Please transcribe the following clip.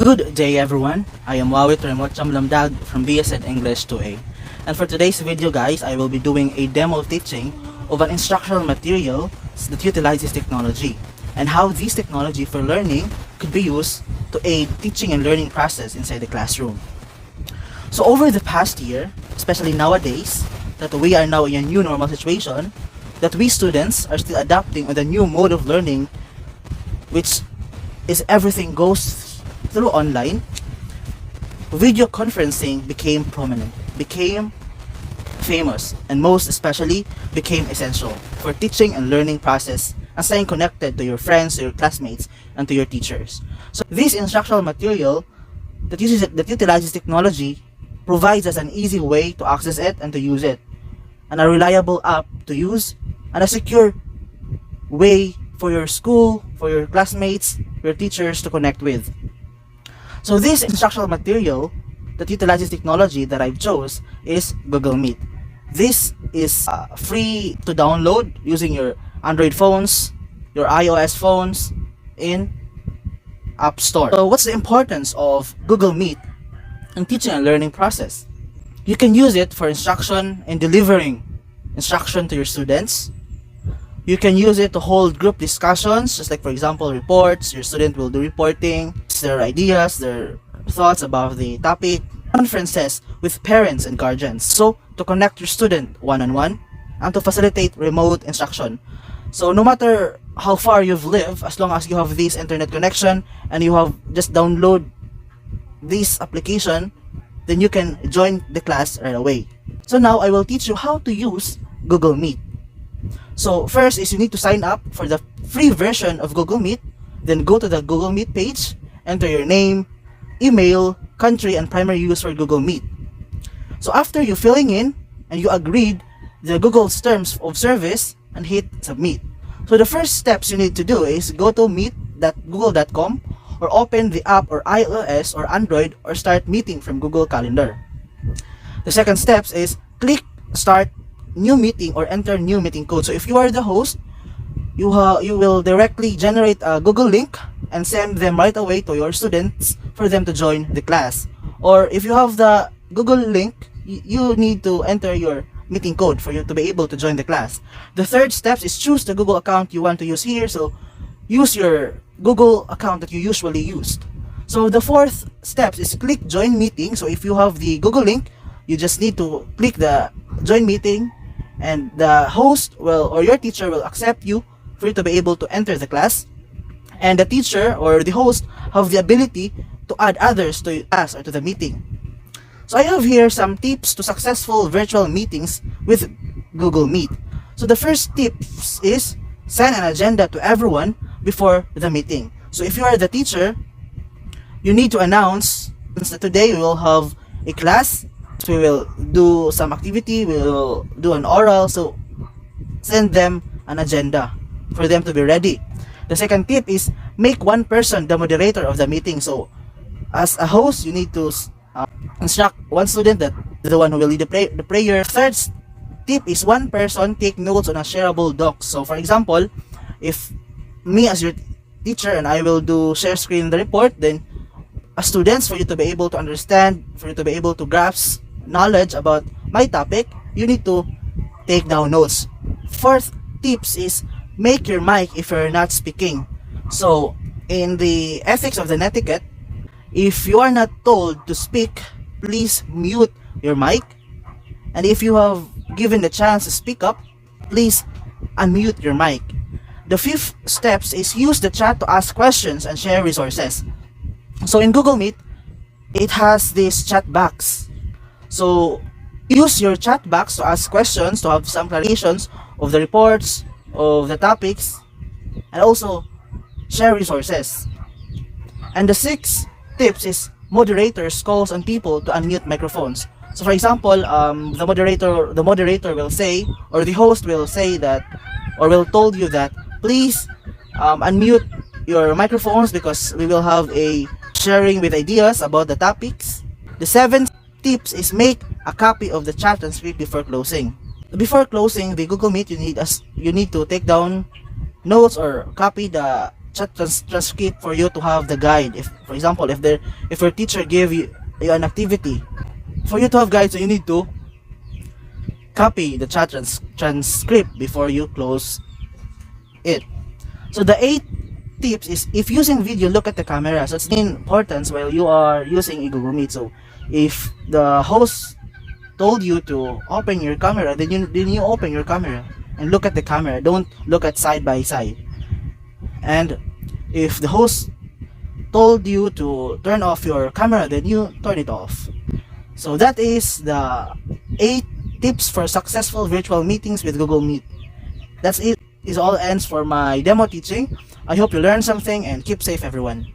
Good day everyone, I am Wawit Remote Chamlamdag from BSN English 2A. And for today's video guys, I will be doing a demo teaching of an instructional material that utilizes technology and how this technology for learning could be used to aid teaching and learning process inside the classroom. So over the past year, especially nowadays, that we are now in a new normal situation, that we students are still adapting on the new mode of learning, which is everything goes through online. Video conferencing became prominent, became famous, and most especially became essential for teaching and learning process and staying connected to your friends, to your classmates, and to your teachers. So this instructional material that utilizes technology provides us an easy way to access it and to use it, and a reliable app to use, and a secure way for your school, for your classmates, your teachers to connect with. So this instructional material that utilizes technology that I've chose is Google Meet. This is free to download using your Android phones, your iOS phones in App Store. So what's the importance of Google Meet in teaching and learning process? You can use it for instruction and delivering instruction to your students. You can use it to hold group discussions, just like for example reports. Your student will do reporting, their ideas, their thoughts about the topic. Conferences with parents and guardians, so to connect your student one-on-one and to facilitate remote instruction. So no matter how far you've lived, as long as you have this internet connection and you have just download this application, then you can join the class right away. So now I will teach you how to use Google Meet. So first is you need to sign up for the free version of Google Meet. Then go to the Google Meet page, enter your name, email, country, and primary use for Google Meet. So after you filling in and you agreed the Google's terms of service and hit submit. So the first steps you need to do is go to meet.google.com or open the app or iOS or Android or start meeting from Google Calendar. The second steps is click start new meeting or enter new meeting code. So if you are the host, you will directly generate a Google link and send them right away to your students for them to join the class. Or if you have the Google link, you need to enter your meeting code for you to be able to join the class. The third step is choose the Google account you want to use here. So use your Google account that you usually used. So the fourth step is click join meeting. So if you have the Google link, you just need to click the join meeting, and the host will or your teacher will accept you for you to be able to enter the class. And the teacher or the host have the ability to add others to class or to the meeting. So I have here some tips to successful virtual meetings with Google Meet. So the first tips is send an agenda to everyone before the meeting. So if you are the teacher, you need to announce that today we will have a class. So we will do some activity, we will do an oral, so send them an agenda for them to be ready. The second tip is make one person the moderator of the meeting. So as a host, you need to instruct one student that the one who will lead the prayer. Third tip is one person take notes on a shareable doc. So for example, if me as your teacher and I will do share screen the report, then as students, for you to be able to understand, for you to be able to grasp knowledge about my topic, you need to take down notes. Fourth tips is make your mic if you're not speaking. So in the ethics of the netiquette, if you are not told to speak, please mute your mic. And if you have given the chance to speak up, please unmute your mic. The fifth steps is use the chat to ask questions and share resources. So in Google Meet, it has this chat box. So use your chat box to ask questions, to have some clarifications of the reports, of the topics, and also share resources. And the sixth tips is moderators calls on people to unmute microphones. So for example, the moderator will say, or the host will say that, or will told you that please unmute your microphones because we will have a sharing with ideas about the topics. The seventh tips is make a copy of the chat transcript before closing. Before closing the Google Meet, you need to take down notes or copy the transcript for you to have the guide. If, for example, if your teacher gave you an activity, for you to have guide, so you need to copy the transcript before you close it. So the 8 tips is, if using video, look at the camera. So it's the importance while you are using a Google Meet. So if the host told you to open your camera, then you open your camera and look at the camera. Don't look at side by side. And if the host told you to turn off your camera, then you turn it off. So that is the 8 tips for successful virtual meetings with Google Meet. That's it. This all ends for my demo teaching. I hope you learned something, and keep safe, everyone.